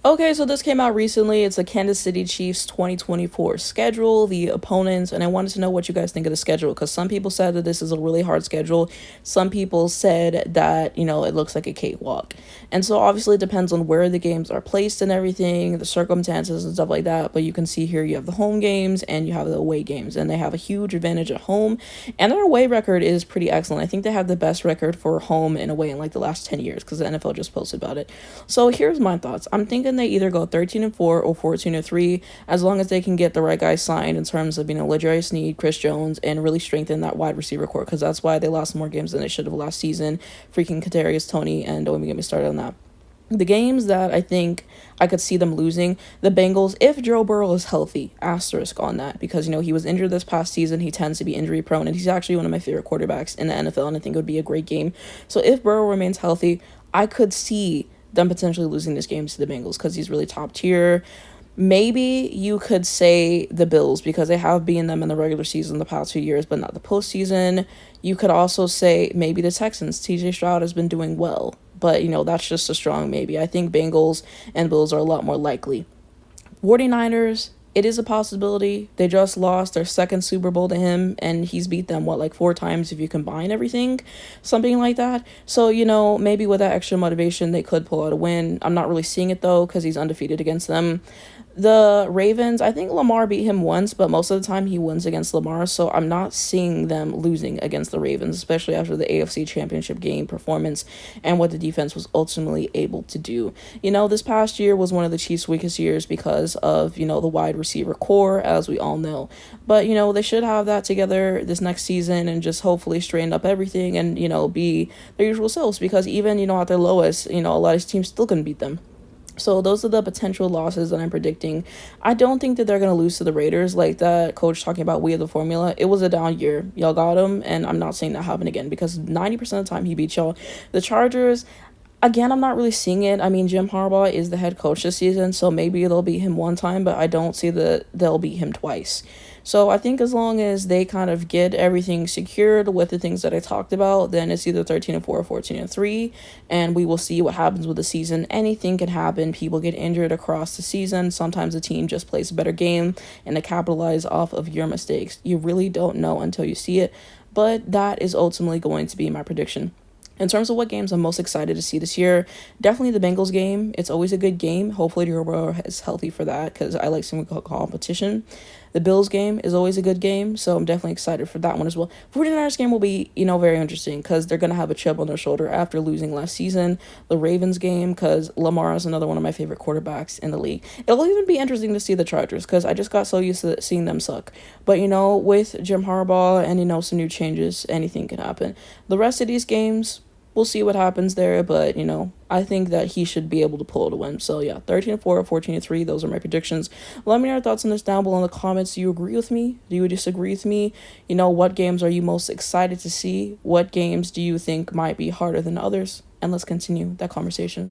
Okay, so this came out recently. It's the Kansas City Chiefs 2024 schedule, the opponents, and I wanted to know what you guys think of the schedule because some people said that this is a really hard schedule. Some people said that, it looks like a cakewalk. And so obviously it depends on where the games are placed and everything, the circumstances and stuff like that. But you can see here you have the home games and you have the away games, and they have a huge advantage at home. And their away record is pretty excellent. I think they have the best record for home and away in like the last 10 years because the NFL just posted about it. So here's my thoughts. I'm thinking they either go 13-4 or 14-3, as long as they can get the right guys signed in terms of L'Jarius Sneed, Chris Jones, and really strengthen that wide receiver core, because that's why they lost more games than they should have last season. Freaking Kadarius Toney, and don't even get me started on that. The games that I think I could see them losing, the Bengals, if Joe Burrow is healthy, asterisk on that, because, he was injured this past season. He tends to be injury prone, and he's actually one of my favorite quarterbacks in the NFL, and I think it would be a great game. So if Burrow remains healthy, I could see them potentially losing this game to the Bengals because he's really top tier. Maybe you could say the Bills because they have beaten them in the regular season the past few years, but not the postseason. You could also say maybe the Texans. TJ Stroud has been doing well, but, that's just a strong maybe. I think Bengals and Bills are a lot more likely. 49ers, it is a possibility. They just lost their second Super Bowl to him, and he's beat them, like 4 times if you combine everything? Something like that. So, maybe with that extra motivation, they could pull out a win. I'm not really seeing it, though, because he's undefeated against them. The Ravens, I think Lamar beat him once, but most of the time he wins against Lamar, so I'm not seeing them losing against the Ravens, especially after the AFC Championship game performance and what the defense was ultimately able to do. This past year was one of the Chiefs' weakest years because of, the wide receiver core, as we all know. But, they should have that together this next season and just hopefully straighten up everything and, be their usual selves, because even, at their lowest, a lot of these teams still can beat them. So those are the potential losses that I'm predicting. I don't think that they're going to lose to the Raiders, like that coach talking about we have the formula. It was a down year. Y'all got him, and I'm not saying that happen again because 90% of the time he beat y'all. The Chargers, again, I'm not really seeing it. I mean, Jim Harbaugh is the head coach this season, so maybe they'll beat him one time, but I don't see that they'll beat him twice. So I think as long as they kind of get everything secured with the things that I talked about, then it's either 13-4 or 14-3, and we will see what happens with the season. Anything can happen. People get injured across the season. Sometimes the team just plays a better game and they capitalize off of your mistakes. You really don't know until you see it, but that is ultimately going to be my prediction. In terms of what games I'm most excited to see this year, definitely the Bengals game. It's always a good game. Hopefully Joe Burrow is healthy for that because I like some competition. The Bills game is always a good game, so I'm definitely excited for that one as well. 49ers game will be, very interesting because they're going to have a chip on their shoulder after losing last season. The Ravens game, because Lamar is another one of my favorite quarterbacks in the league. It'll even be interesting to see the Chargers because I just got so used to seeing them suck. But, with Jim Harbaugh and, some new changes, anything can happen. The rest of these games, we'll see what happens there, but, I think that he should be able to pull it a win. So, yeah, 13-4 or 14-3, those are my predictions. Let me know your thoughts on this down below in the comments. Do you agree with me? Do you disagree with me? What games are you most excited to see? What games do you think might be harder than others? And let's continue that conversation.